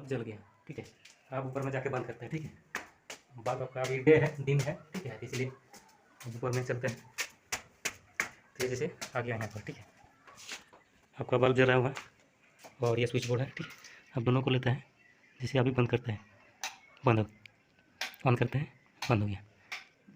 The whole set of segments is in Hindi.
बल्ब जल गया, ठीक है। आप ऊपर में जाके बंद करते हैं, ठीक है। बल्ब आपका अभी डे है, दिन है, ठीक है, इसलिए ऊपर में चलते हैं। तो जैसे आ गया यहाँ पर, ठीक है। आपका बल्ब जला हुआ है और ये स्विच बोर्ड है, ठीक है। अब दोनों को लेते हैं, जैसे अभी बंद करते हैं, बंद हो, ऑन करते हैं, बंद हो गया।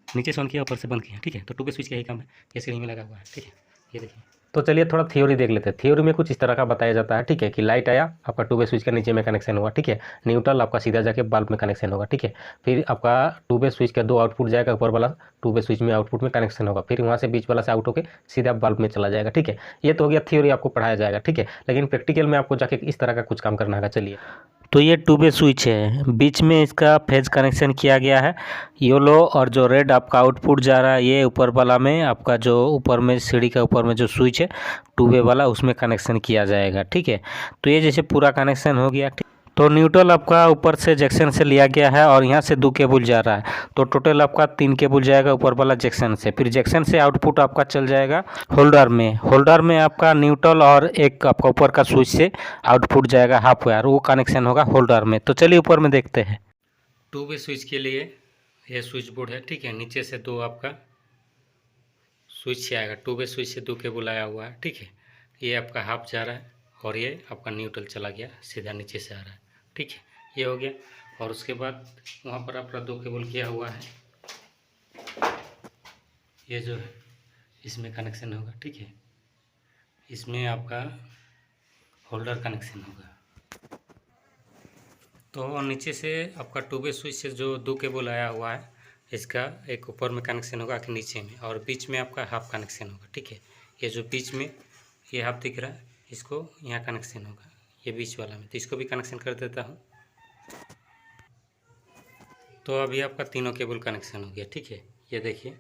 नीचे से ऑन किया, ऊपर से बंद किया, ठीक है। तो 2 वे स्विच का यही काम है, ये सीढ़ी में लगा हुआ है, ठीक है। ये देखिए। तो चलिए थोड़ा थ्योरी देख लेते हैं। थ्योरी में कुछ इस तरह का बताया जाता है, ठीक है, कि लाइट आया, आपका 2 वे स्विच का नीचे में कनेक्शन होगा, ठीक है। न्यूट्रल आपका सीधा जाके बल्ब में कनेक्शन होगा, ठीक है। फिर आपका 2 वे स्विच का 2 आउटपुट जाएगा, ऊपर वाला 2 वे स्विच में आउटपुट में कनेक्शन होगा, फिर वहाँ से बीच वाला से आउट होकर सीधा बल्ब में चला जाएगा, ठीक है। ये तो हो गया थ्योरी, आपको पढ़ाया जाएगा, ठीक है। लेकिन प्रैक्टिकल में आपको जाके इस तरह का कुछ काम करना होगा। चलिए, तो ये 2 वे स्विच है, बीच में इसका फेज कनेक्शन किया गया है। येलो और जो रेड आपका आउटपुट जा रहा है, ये ऊपर वाला में आपका जो ऊपर में सीढ़ी का ऊपर में जो स्विच है 2 वे वाला, उसमें कनेक्शन किया जाएगा, ठीक है। तो ये जैसे पूरा कनेक्शन हो गया, ठीक। तो न्यूट्रल आपका ऊपर से जंक्शन से लिया गया है और यहाँ से 2 केबल जा रहा है, तो टोटल आपका 3 केबल जाएगा ऊपर वाला जंक्शन से। फिर जंक्शन से आउटपुट आपका चल जाएगा होल्डर में। होल्डर में आपका न्यूट्रल और एक आपका ऊपर का स्विच से आउटपुट जाएगा हाफ वायर, वो कनेक्शन होगा होल्डर में। तो चलिए ऊपर में देखते हैं। 2 वे स्विच के लिए ये स्विच बोर्ड है, ठीक है। नीचे से 2 आपका स्विच से आएगा, 2 वे स्विच से 2 केबल आया हुआ है, ठीक है। ये आपका हाफ जा रहा है और ये आपका न्यूट्रल चला गया, सीधा नीचे से आ रहा है, ठीक है। ये हो गया। और उसके बाद वहाँ पर आपका 2 केबल किया हुआ है, ये जो है इसमें कनेक्शन होगा, ठीक है। इसमें आपका होल्डर कनेक्शन होगा। तो नीचे से आपका 2 वे स्विच से जो 2 केबल आया हुआ है, इसका एक ऊपर में कनेक्शन होगा कि नीचे में, और बीच में आपका हाफ कनेक्शन होगा, ठीक है। ये जो बीच में ये हाफ दिख रहा है, इसको यहाँ कनेक्शन होगा, ये बीच वाला में। तो इसको भी कनेक्शन कर देता हूँ। तो अभी आपका तीनों केबल कनेक्शन हो गया, ठीक है। ये देखिए,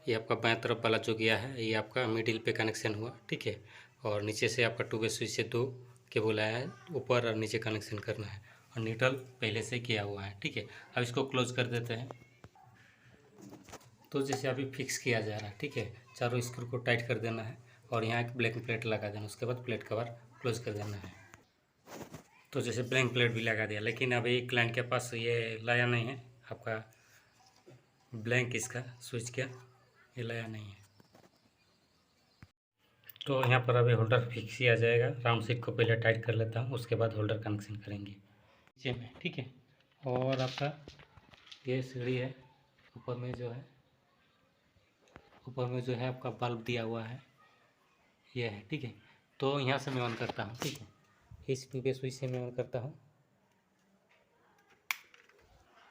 ये आपका बाएं तरफ वाला जो गया है, ये आपका मिडिल पे कनेक्शन हुआ, ठीक है। और नीचे से आपका 2 वे स्विच से 2 केबल आया है, ऊपर और नीचे कनेक्शन करना है, और न्यूट्रल पहले से किया हुआ है, ठीक है। अब इसको क्लोज कर देते हैं। तो जैसे अभी फिक्स किया जा रहा है, ठीक है। चारों स्क्रू को टाइट कर देना है और यहाँ एक ब्लैंक प्लेट लगा देना, उसके बाद प्लेट कवर क्लोज कर देना है। तो जैसे ब्लैंक प्लेट भी लगा दिया, लेकिन अभी क्लाइंट के पास ये लाया नहीं है आपका ब्लैंक, इसका स्विच का ये लाया नहीं है। तो यहाँ पर अभी होल्डर फिक्स किया जाएगा। राउंड शेप को पहले टाइट कर लेता हूँ, उसके बाद होल्डर कनेक्शन करेंगे नीचे में, ठीक है। और आपका ये सीढ़ी है, ऊपर में जो है, ऊपर में जो है आपका बल्ब दिया हुआ है, ये है, ठीक है। तो यहाँ से मैं ऑन करता हूँ, ठीक है। इस 2 वे स्विच से मैं ऑन करता हूँ,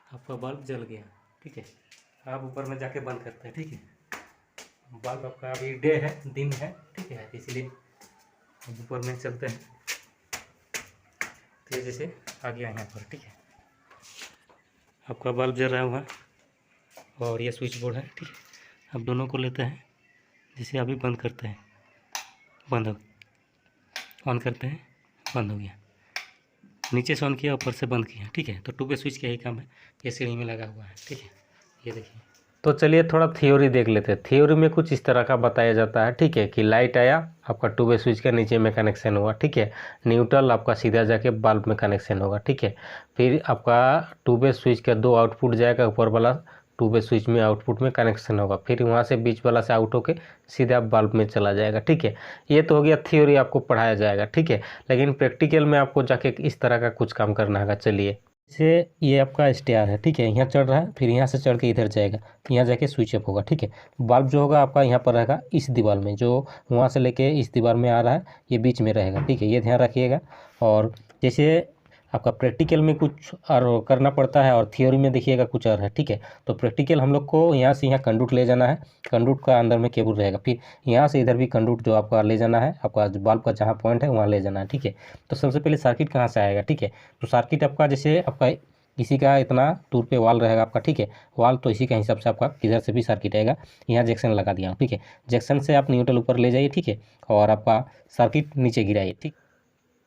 आपका बल्ब जल गया, ठीक है। आप ऊपर में जाके बंद करते हैं, ठीक है। बल्ब आपका अभी डे है, दिन है, ठीक है, इसलिए ऊपर में चलते हैं। तो जैसे आ गया यहाँ पर, ठीक है। आपका बल्ब जल रहा हुआ और ये स्विच बोर्ड है, ठीक है। अब दोनों को लेते हैं, जैसे अभी बंद करते हैं, बंद हो, ऑन करते हैं, बंद हो गया। नीचे से ऑन किया, ऊपर से बंद किया, ठीक है। तो 2 वे स्विच का यही काम है, ये सीढ़ी में लगा हुआ है, ठीक है। ये देखिए। तो चलिए थोड़ा थ्योरी देख लेते हैं। थ्योरी में कुछ इस तरह का बताया जाता है, ठीक है, कि लाइट आया, आपका 2 वे स्विच का नीचे में कनेक्शन हुआ, ठीक है। न्यूट्रल आपका सीधा जाके बल्ब में कनेक्शन होगा, ठीक है। फिर आपका 2 वे स्विच का 2 आउटपुट जाएगा, ऊपर वाला 2 वे स्विच में आउटपुट में कनेक्शन होगा, फिर वहाँ से बीच वाला से आउट होके सीधा बल्ब में चला जाएगा, ठीक है। ये तो हो गया थ्योरी, आपको पढ़ाया जाएगा, ठीक है। लेकिन प्रैक्टिकल में आपको जाके इस तरह का कुछ काम करना होगा। चलिए, जैसे ये आपका स्टेयर है, ठीक है, यहाँ चढ़ रहा है, फिर यहाँ से चढ़ के इधर जाएगा, यहाँ जाके स्विच ऑफ होगा, ठीक है। बल्ब जो होगा आपका यहाँ पर रहेगा इस दीवार में, जो वहाँ से लेके इस दीवार में आ रहा है, ये बीच में रहेगा, ठीक है। ये ध्यान रखिएगा। और जैसे आपका प्रैक्टिकल में कुछ और करना पड़ता है और थियोरी में देखिएगा कुछ और है, ठीक है। तो प्रैक्टिकल हम लोग को यहाँ से यहाँ कंडक्ट ले जाना है, कंडक्ट का अंदर में केबल रहेगा, फिर यहाँ से इधर भी कंडक्ट जो आपका ले जाना है, आपका बल्ब का जहाँ पॉइंट है वहाँ ले जाना है, ठीक है। तो सबसे पहले सर्किट कहाँ से आएगा, ठीक है। तो सर्किट आपका जैसे आपका इसी का इतना दूर पे वाल रहेगा आपका, ठीक है। वाल तो इसी का हिसाब से आपका किधर से भी सर्किट आएगा। यहाँ जंक्शन लगा दिया हूँ, ठीक है। जंक्शन से आप न्यूट्रल ऊपर ले जाइए, ठीक है, और आपका सर्किट नीचे गिराइए, ठीक।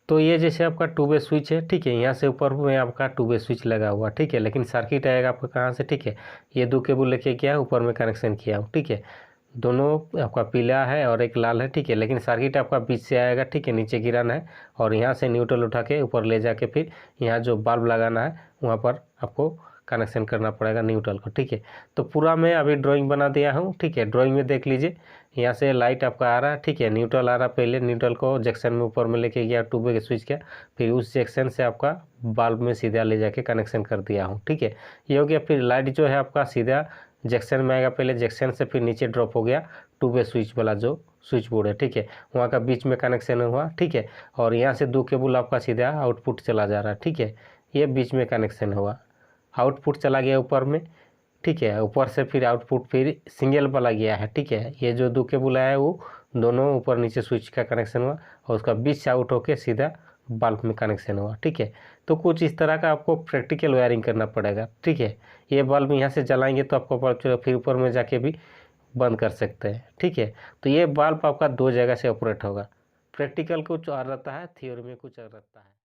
तो ये जैसे आपका 2 वे स्विच है, ठीक है। यहाँ से ऊपर में आपका 2 वे स्विच लगा हुआ, ठीक है। लेकिन सर्किट आएगा आपका कहाँ से, ठीक है। ये 2 केबल लेके गया, ऊपर में कनेक्शन किया हूँ, ठीक है। दोनों आपका पीला है और एक लाल है, ठीक है। लेकिन सर्किट आपका बीच से आएगा, ठीक है, नीचे गिराना है और यहाँ से न्यूट्रल उठा के ऊपर ले जाके फिर यहाँ जो बल्ब लगाना है वहाँ पर आपको कनेक्शन करना पड़ेगा न्यूट्रल को, ठीक है। तो पूरा मैं अभी ड्राइंग बना दिया हूँ, ठीक है। ड्राइंग में देख लीजिए, यहाँ से लाइट आपका आ रहा है, ठीक है, न्यूट्रल आ रहा है। पहले न्यूट्रल को जंक्शन में ऊपर में लेके गया, 2 वे स्विच किया, फिर उस जंक्शन से आपका बल्ब में सीधा ले जाके कनेक्शन कर दिया हूँ, ठीक है। ये हो गया। फिर लाइट जो है आपका सीधा जंक्शन में आएगा, पहले जंक्शन से फिर नीचे ड्रॉप हो गया 2 वे स्विच वाला जो स्विच बोर्ड है, ठीक है, वहाँ का बीच में कनेक्शन हुआ, ठीक है। और यहाँ से 2 केबल आपका सीधा आउटपुट चला जा रहा है, ठीक है। ये बीच में कनेक्शन हुआ, आउटपुट चला गया ऊपर में, ठीक है। ऊपर से फिर आउटपुट फिर सिंगल वाला गया है, ठीक है। ये जो 2 केबल आया है वो दोनों ऊपर नीचे स्विच का कनेक्शन हुआ और उसका बीच से आउट होके सीधा बल्ब में कनेक्शन हुआ, ठीक है। तो कुछ इस तरह का आपको प्रैक्टिकल वायरिंग करना पड़ेगा, ठीक है। ये बल्ब यहाँ से जलाएंगे तो आपको बल्ब चलेगा, फिर ऊपर में जाके भी बंद कर सकते हैं, ठीक है। तो ये बल्ब आपका 2 जगह से ऑपरेट होगा। प्रैक्टिकल कुछ और रहता है, थ्योरी में कुछ और रहता है।